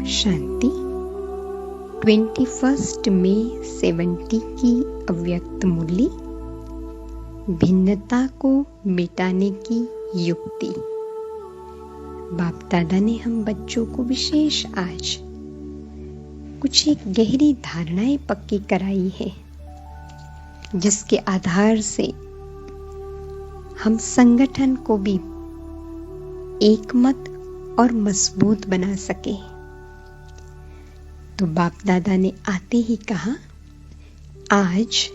शांति 21 मई 70 की अव्यक्त मूल्य भिन्नता को मिटाने की युक्ति। बाप दादा ने हम बच्चों को विशेष आज कुछ एक गहरी धारणाएं पक्की कराई है, जिसके आधार से हम संगठन को भी एकमत और मजबूत बना सके। तो बाप दादा ने आते ही कहा, आज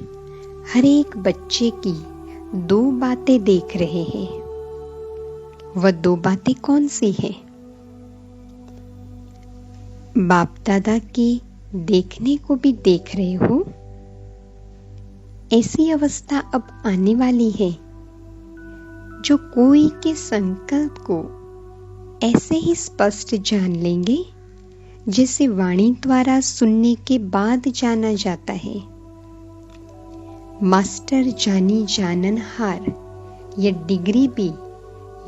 हर एक बच्चे की 2 बातें देख रहे हैं। वह 2 बातें कौन सी हैं? बाप दादा के देखने को भी देख रहे हो। ऐसी अवस्था अब आने वाली है जो कोई के संकल्प को ऐसे ही स्पष्ट जान लेंगे जिसे वाणी द्वारा सुनने के बाद जाना जाता है। मास्टर जानी जानन हार, यह डिग्री भी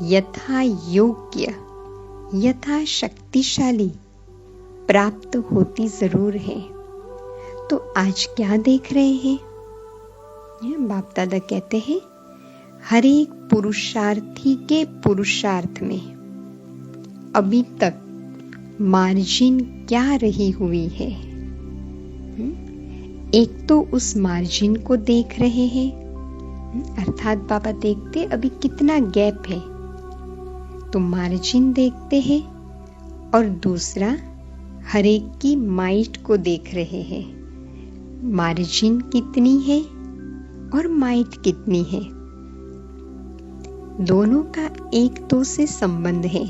यथा योग्य यथा शक्तिशाली प्राप्त होती जरूर है। तो आज क्या देख रहे हैं? बाप दादा कहते हैं, हर एक पुरुषार्थी के पुरुषार्थ में अभी तक मार्जिन क्या रही हुई है। एक तो उस मार्जिन को देख रहे हैं, अर्थात बाबा देखते अभी कितना गैप है, तो मार्जिन देखते हैं। और दूसरा हर एक की माइट को देख रहे हैं, मार्जिन कितनी है और माइट कितनी है। दोनों का एक दो से संबंध है,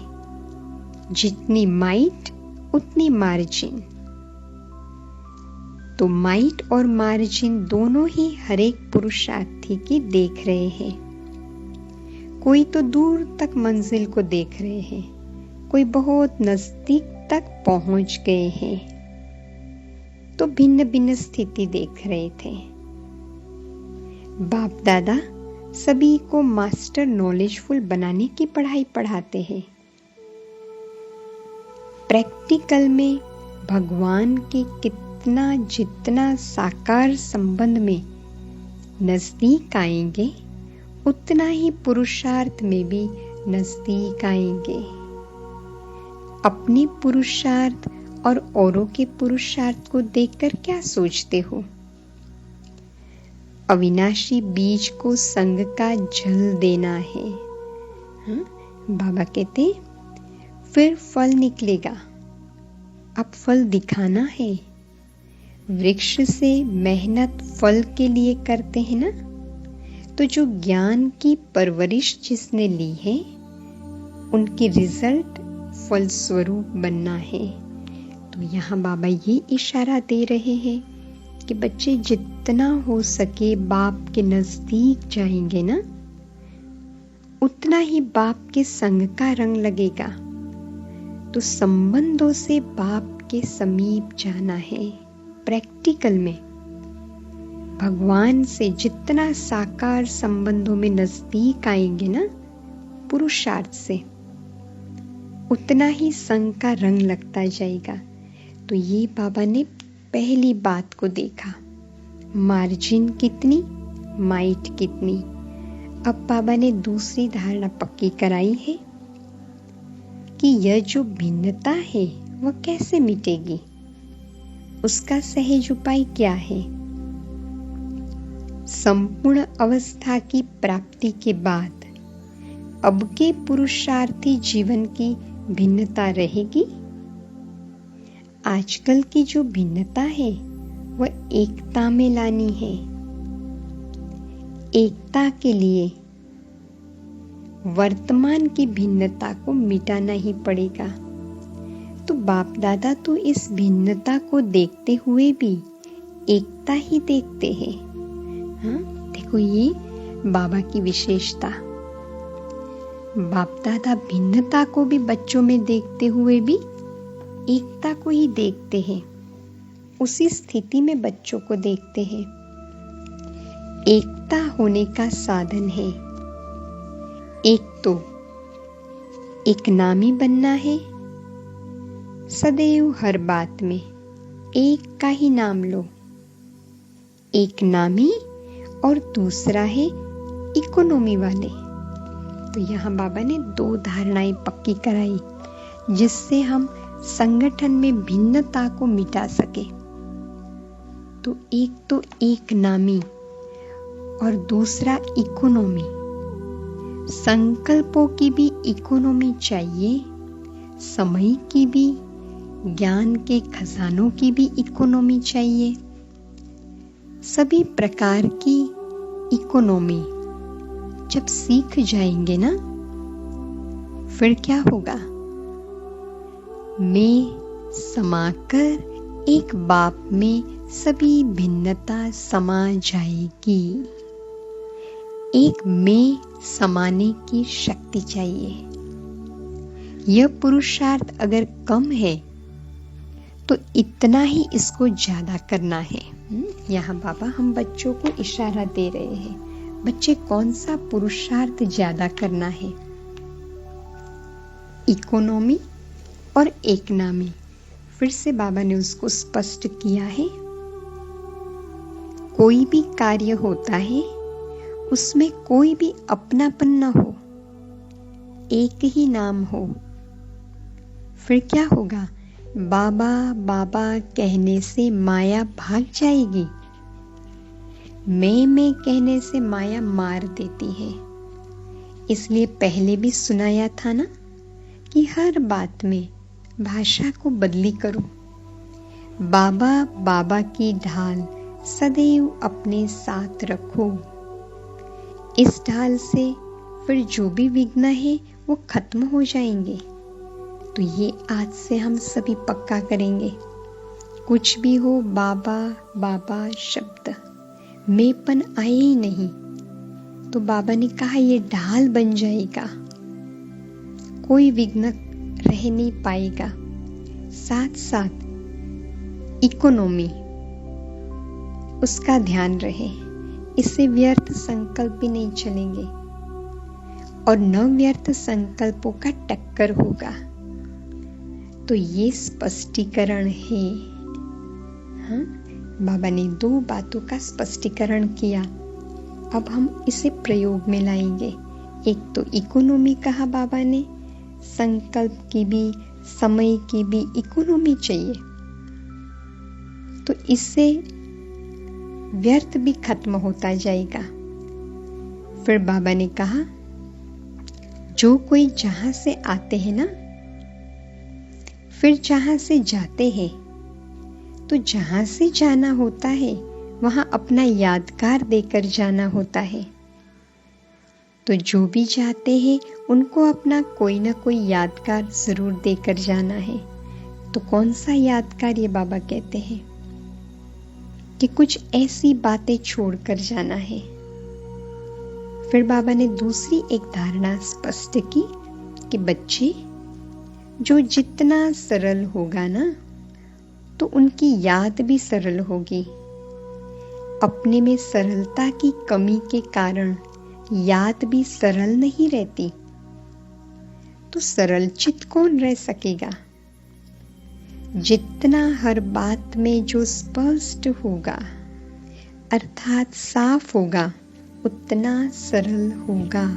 जितनी माइट उतनी मार्जिन। तो माइट और मार्जिन दोनों ही हर एक पुरुषार्थी की देख रहे हैं। कोई तो दूर तक मंजिल को देख रहे हैं, कोई बहुत नजदीक तक पहुंच गए हैं। तो भिन्न भिन्न स्थिति देख रहे थे। बाप दादा सभी को मास्टर नॉलेजफुल बनाने की पढ़ाई पढ़ाते हैं। प्रैक्टिकल में भगवान के कितना जितना साकार संबंध में नजदीक आएंगे, उतना ही पुरुषार्थ में भी नजदीक आएंगे। अपने पुरुषार्थ और औरों के पुरुषार्थ को देखकर क्या सोचते हो? अविनाशी बीज को संग का जल देना है। बाबा कहते फिर फल निकलेगा। अब फल दिखाना है। वृक्ष से मेहनत फल के लिए करते हैं ना, तो जो ज्ञान की परवरिश जिसने ली है, उनकी रिजल्ट फल स्वरूप बनना है। तो यहाँ बाबा ये इशारा दे रहे हैं कि बच्चे जितना हो सके बाप के नजदीक जाएंगे ना, उतना ही बाप के संग का रंग लगेगा। तो संबंधों से बाप के समीप जाना है। प्रैक्टिकल में भगवान से जितना साकार संबंधों में नजदीक आएंगे ना, पुरुषार्थ से, उतना ही संग का रंग लगता जाएगा। तो ये बाबा ने पहली बात को देखा, मार्जिन कितनी, माइट कितनी। अब बाबा ने दूसरी धारणा पक्की कराई है कि यह जो भिन्नता है वह कैसे मिटेगी, उसका सहज उपाय क्या है। संपूर्ण अवस्था की प्राप्ति के बाद अब के पुरुषार्थी जीवन की भिन्नता रहेगी। आजकल की जो भिन्नता है वह एकता में लानी है। एकता के लिए वर्तमान की भिन्नता को मिटाना ही पड़ेगा। तो बाप दादा तो इस भिन्नता को देखते हुए भी एकता ही देखते हैं। देखो ये बाबा की विशेषता। बाप दादा भिन्नता को भी बच्चों में देखते हुए भी एकता को ही देखते हैं। उसी स्थिति में बच्चों को देखते हैं। एकता होने का साधन है, एक तो एक नामी बनना है, सदैव हर बात में एक का ही नाम लो। एक नामी और दूसरा है इकोनॉमी वाले। तो यहाँ बाबा ने 2 धारणाएं पक्की कराई जिससे हम संगठन में भिन्नता को मिटा सके। तो एक नामी और दूसरा इकोनॉमी। संकल्पों की भी इकोनॉमी चाहिए, समय की भी, ज्ञान के खजानों की भी इकोनॉमी चाहिए। सभी प्रकार की इकोनॉमी जब सीख जाएंगे ना, फिर क्या होगा? मैं समाकर एक बाप में सभी भिन्नता समा जाएगी। एक मैं समाने की शक्ति चाहिए। यह पुरुषार्थ अगर कम है तो इतना ही इसको ज्यादा करना है। यहाँ बाबा हम बच्चों को इशारा दे रहे हैं, बच्चे कौन सा पुरुषार्थ ज्यादा करना है? इकोनॉमी और एक नामी। फिर से बाबा ने उसको स्पष्ट किया है। कोई भी कार्य होता है उसमें कोई भी अपनापन न हो, एक ही नाम हो। फिर क्या होगा? बाबा बाबा कहने से माया भाग जाएगी। मैं कहने से माया मार देती है। इसलिए पहले भी सुनाया था ना कि हर बात में भाषा को बदली करो। बाबा बाबा की ढाल सदैव अपने साथ रखो। इस ढाल से फिर जो भी विघ्न है वो खत्म हो जाएंगे। तो ये आज से हम सभी पक्का करेंगे। कुछ भी हो, बाबा बाबा शब्द मैंपन आए ही नहीं। तो बाबा ने कहा ये ढाल बन जाएगा, कोई विघ्न रह नहीं पाएगा। साथ साथ इकोनॉमी उसका ध्यान रहे, इससे व्यर्थ संकल्प भी नहीं चलेंगे और न व्यर्थ संकल्पों का टक्कर होगा। तो ये स्पष्टीकरण है। हाँ, बाबा ने 2 बातों का स्पष्टीकरण किया। अब हम इसे प्रयोग में लाएंगे। एक तो इकोनॉमी कहा बाबा ने, संकल्प की भी, समय की भी इकोनॉमी चाहिए। तो इससे व्यर्थ भी खत्म होता जाएगा। फिर बाबा ने कहा जो कोई जहां से आते हैं ना, फिर जहां से जाते हैं, तो जहां से जाना होता है वहां अपना यादगार देकर जाना होता है। तो जो भी जाते हैं उनको अपना कोई ना कोई यादगार जरूर देकर जाना है। तो कौन सा यादगार? ये बाबा कहते हैं कि कुछ ऐसी बातें छोड़कर जाना है। फिर बाबा ने दूसरी एक धारणा स्पष्ट की कि बच्चे जो जितना सरल होगा ना, तो उनकी याद भी सरल होगी। अपने में सरलता की कमी के कारण याद भी सरल नहीं रहती। तो सरल चित्त कौन रह सकेगा? जितना हर बात में जो स्पष्ट होगा अर्थात साफ होगा, उतना सरल होगा।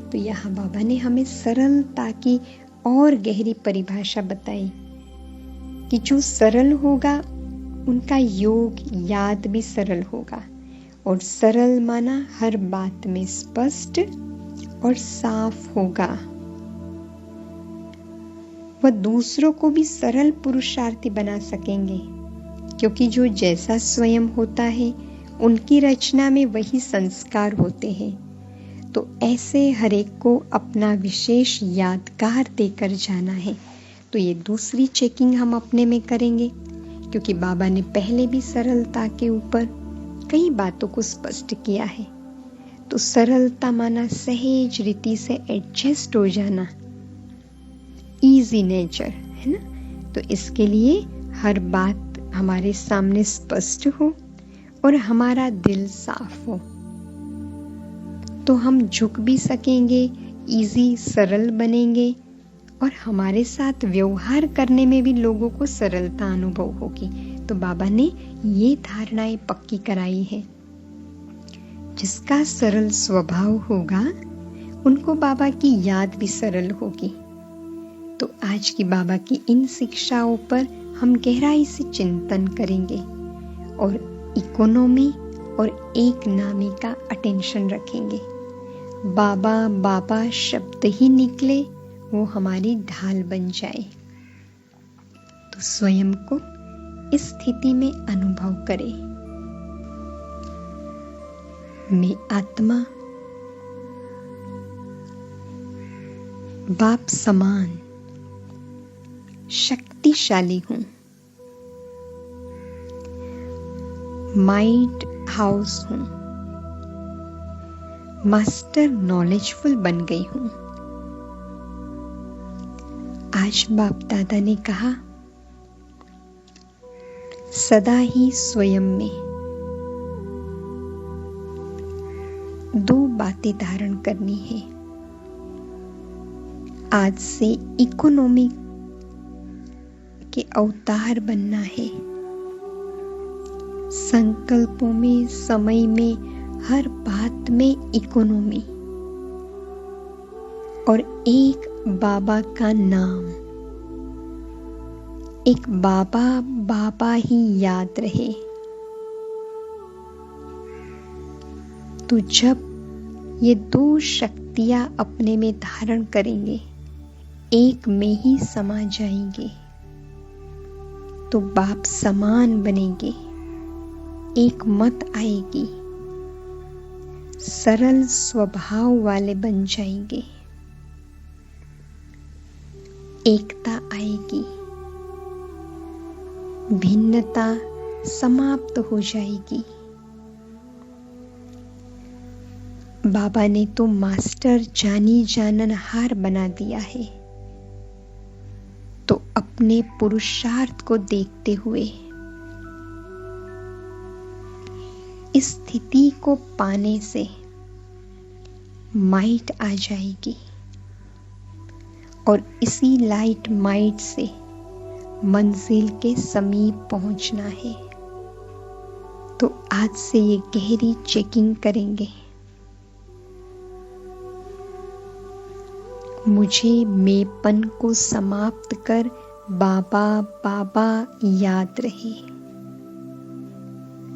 तो यहाँ बाबा ने हमें सरलता की और गहरी परिभाषा बताई कि जो सरल होगा उनका योग याद भी सरल होगा। और सरल माना हर बात में स्पष्ट और साफ होगा। वह दूसरों को भी सरल पुरुषार्थी बना सकेंगे, क्योंकि जो जैसा स्वयं होता है उनकी रचना में वही संस्कार होते हैं। तो ऐसे हर एक को अपना विशेष यादगार देकर जाना है। तो ये दूसरी चेकिंग हम अपने में करेंगे, क्योंकि बाबा ने पहले भी सरलता के ऊपर कई बातों को स्पष्ट किया है। तो सरलता माना सहज रीति से एडजस्ट हो जाना, इजी नेचर है ना। तो इसके लिए हर बात हमारे सामने स्पष्ट हो और हमारा दिल साफ हो, तो हम झुक भी सकेंगे, इजी सरल बनेंगे और हमारे साथ व्यवहार करने में भी लोगों को सरलता अनुभव होगी। तो बाबा ने ये धारणाएं पक्की कराई है। जिसका सरल स्वभाव होगा उनको बाबा की याद भी सरल होगी। तो आज की बाबा की इन शिक्षाओं पर हम गहराई से चिंतन करेंगे और इकोनॉमी और एक नामी का अटेंशन रखेंगे। बाबा बाबा शब्द ही निकले, वो हमारी ढाल बन जाए। तो स्वयं को इस स्थिति में अनुभव करें। मैं आत्मा बाप समान शक्तिशाली हूं। माइंड हाउस हूं। मास्टर नॉलेजफुल बन गई हूं। आज बाप दादा ने कहा, सदा ही स्वयं में दो बातें धारण करनी है। आज से इकोनॉमी के अवतार बनना है। संकल्पों में, समय में, हर बात में इकोनॉमी और एक बाबा का नाम। एक बाबा बाबा ही याद रहे। तो जब ये दो शक्तियां अपने में धारण करेंगे, एक में ही समा जाएंगे, तो बाप समान बनेंगे, एक मत आएगी, सरल स्वभाव वाले बन जाएंगे, एकता आएगी, भिन्नता समाप्त हो जाएगी। बाबा ने तो मास्टर जानी जाननहार बना दिया है। तो अपने पुरुषार्थ को देखते हुए इस स्थिति को पाने से माइट आ जाएगी और इसी लाइट माइट से मंजिल के समीप पहुंचना है। तो आज से ये गहरी चेकिंग करेंगे। मुझे मेपन को समाप्त कर बाबा बाबा याद रहे।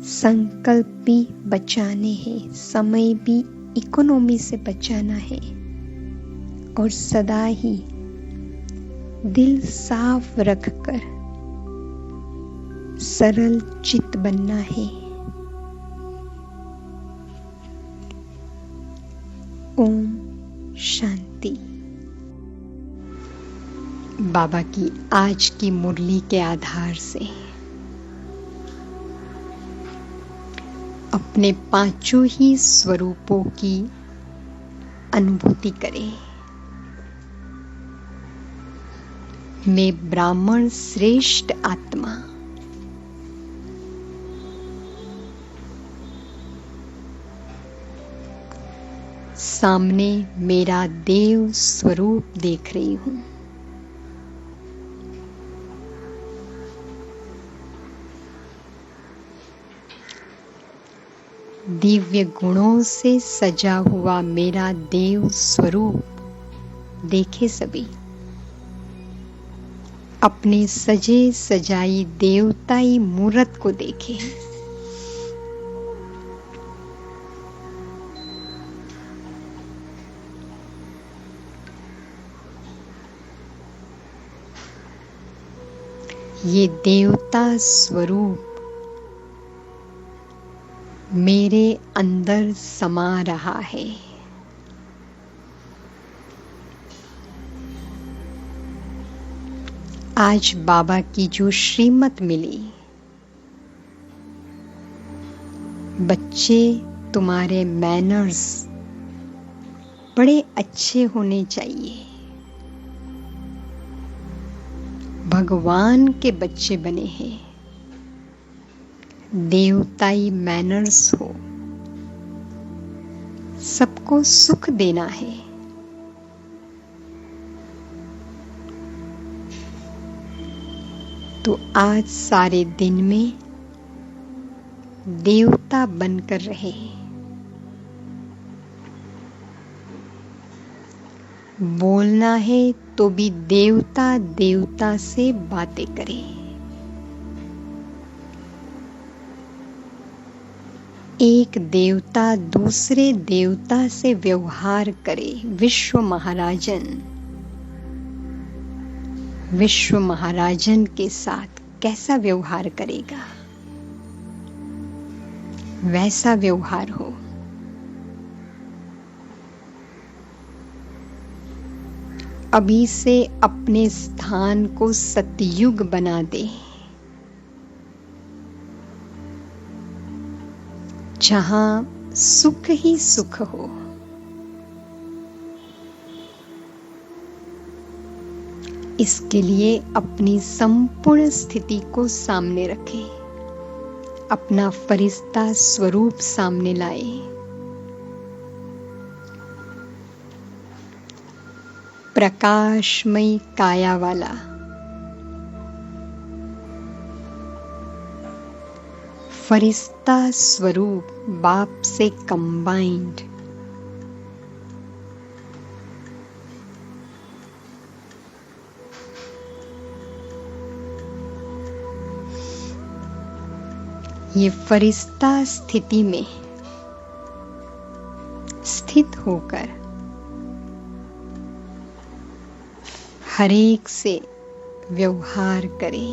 संकल्प भी बचाने हैं, समय भी इकोनॉमी से बचाना है और सदा ही दिल साफ रखकर सरल चित्त बनना है। ओम शांति। बाबा की आज की मुरली के आधार से अपने पांचों ही स्वरूपों की अनुभूति करें। मैं ब्राह्मण श्रेष्ठ आत्मा, सामने मेरा देव स्वरूप देख रही हूं। दिव्य गुणों से सजा हुआ मेरा देव स्वरूप देखे सभी। अपने सजे सजाई देवताई मूर्त को देखे। ये देवता स्वरूप मेरे अंदर समा रहा है। आज बाबा की जो श्रीमत मिली, बच्चे तुम्हारे मैनर्स बड़े अच्छे होने चाहिए, भगवान के बच्चे बने हैं, देवताई मैनर्स हो, सबको सुख देना है। तो आज सारे दिन में देवता बनकर रहे। बोलना है तो भी देवता देवता से बातें करे। एक देवता दूसरे देवता से व्यवहार करे। विश्व महाराजन के साथ कैसा व्यवहार करेगा, वैसा व्यवहार हो। अभी से अपने स्थान को सतयुग बना दे, जहां सुख ही सुख हो। इसके लिए अपनी संपूर्ण स्थिति को सामने रखें, अपना फरिश्ता स्वरूप सामने लाए। प्रकाशमयी काया वाला, फरिश्ता स्वरूप बाप से कंबाइंड, ये फरिश्ता स्थिति में स्थित होकर हरेक से व्यवहार करे।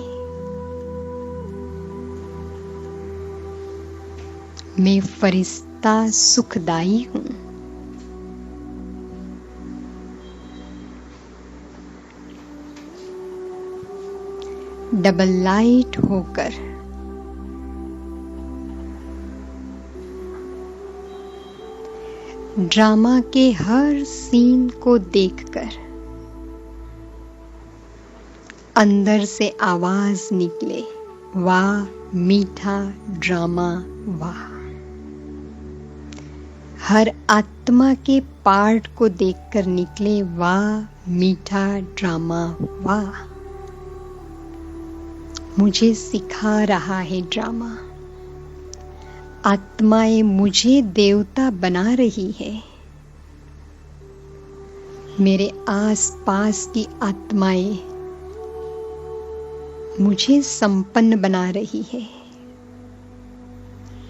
मैं फरिश्ता सुखदाई हूं। डबल लाइट होकर ड्रामा के हर सीन को देखकर अंदर से आवाज निकले, वाह मीठा ड्रामा वाह। हर आत्मा के पार्ट को देखकर निकले, वाह मीठा ड्रामा वाह। मुझे सिखा रहा है ड्रामा। आत्माएं मुझे देवता बना रही है। मेरे आसपास की आत्माएं मुझे संपन्न बना रही है।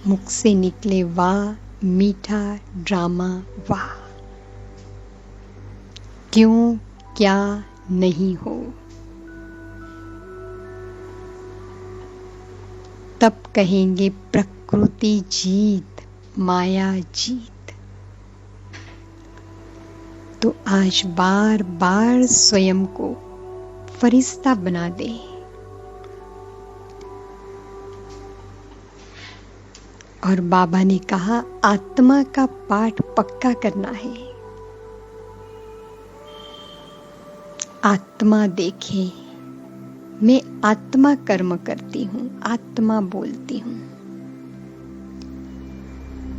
मुख से निकले, वाह मीठा ड्रामा वाह। क्यों क्या नहीं हो, तब कहेंगे प्रकृति जीत, माया जीत। तो आज बार बार स्वयं को फरिश्ता बना दे। और बाबा ने कहा, आत्मा का पाठ पक्का करना है। आत्मा देखे, मैं आत्मा कर्म करती हूं, आत्मा बोलती हूं।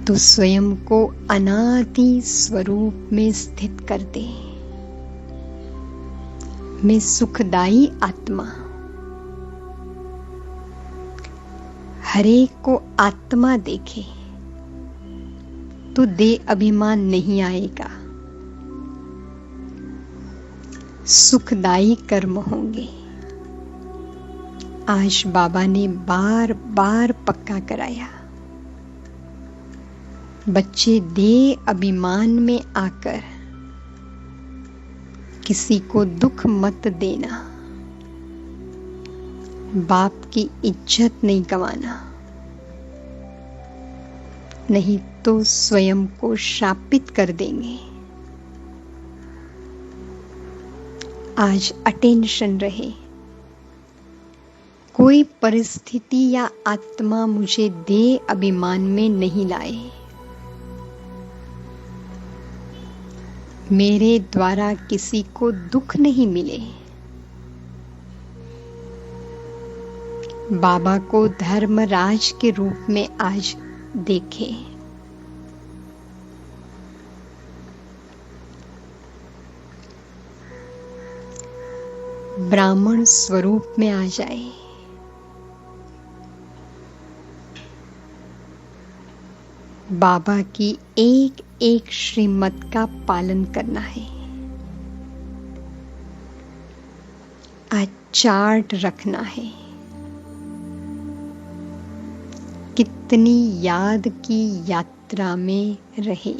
तो स्वयं को अनादि स्वरूप में स्थित कर दे। मैं सुखदाई आत्मा। हरेक को आत्मा देखे तो देह अभिमान नहीं आएगा। सुखदायी कर्म होंगे। आज बाबा ने बार बार पक्का कराया। बच्चे देह अभिमान में आकर किसी को दुख मत देना। बाप की इज्जत नहीं गंवाना, नहीं तो स्वयं को शापित कर देंगे। आज अटेंशन रहे। कोई परिस्थिति या आत्मा मुझे देह अभिमान में नहीं लाए। मेरे द्वारा किसी को दुख नहीं मिले। बाबा को धर्मराज के रूप में आज देखे। ब्राह्मण स्वरूप में आ जाए। बाबा की एक एक श्रीमत का पालन करना है। आज चार्ट रखना है। कितनी याद की यात्रा में रहे।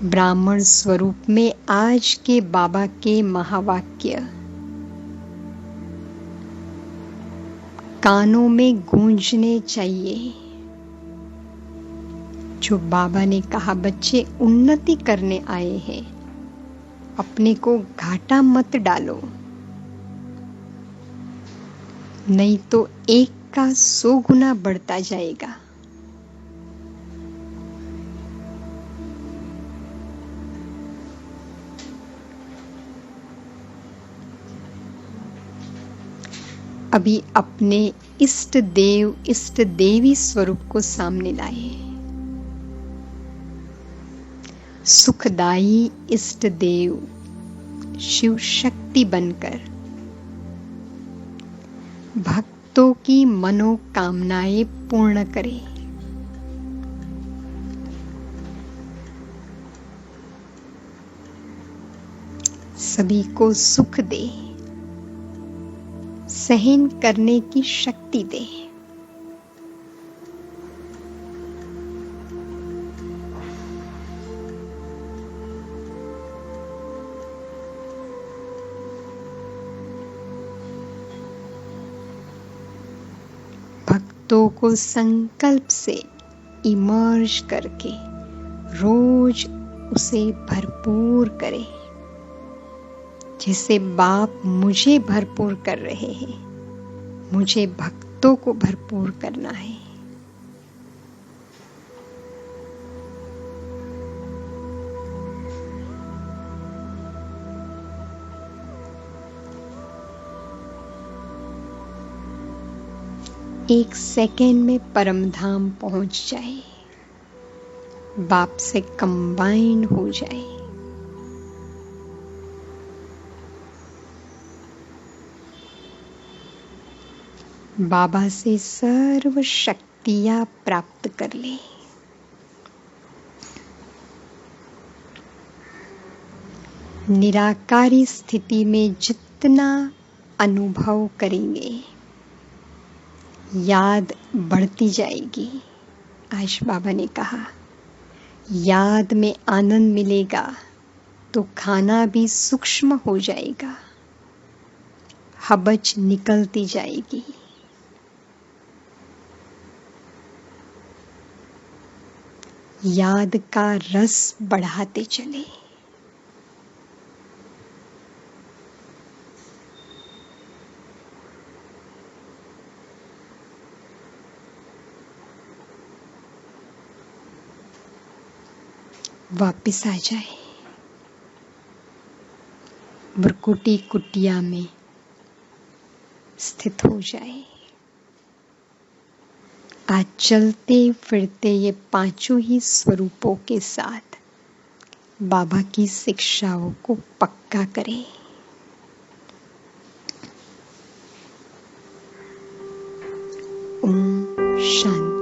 ब्राह्मण स्वरूप में आज के बाबा के महावाक्य कानों में गूंजने चाहिए। जो बाबा ने कहा, बच्चे उन्नति करने आए हैं, अपने को घाटा मत डालो, नहीं तो 1 का 100 गुना बढ़ता जाएगा। अभी अपने इष्ट देव इष्ट देवी स्वरूप को सामने लाए। सुखदायी इष्ट देव शिव शक्ति बनकर भक्तों की मनोकामनाएं पूर्ण करे। सभी को सुख दे, सहन करने की शक्ति दे। भक्तों को संकल्प से इमर्ज करके रोज उसे भरपूर करे, जैसे बाप मुझे भरपूर कर रहे हैं, मुझे भक्तों को भरपूर करना है। एक सेकेंड में परमधाम पहुंच जाए, बाप से कंबाइन हो जाए। बाबा से सर्व शक्तियां प्राप्त कर ले। निराकारी स्थिति में जितना अनुभव करेंगे, याद बढ़ती जाएगी। आज बाबा ने कहा, याद में आनंद मिलेगा तो खाना भी सूक्ष्म हो जाएगा, हबच निकलती जाएगी। याद का रस बढ़ाते चले। वापिस आ जाए, ब्रकुटी कुटिया में स्थित हो जाए। आज चलते फिरते ये पांचों ही स्वरूपों के साथ बाबा की शिक्षाओं को पक्का करें। ओम शांति।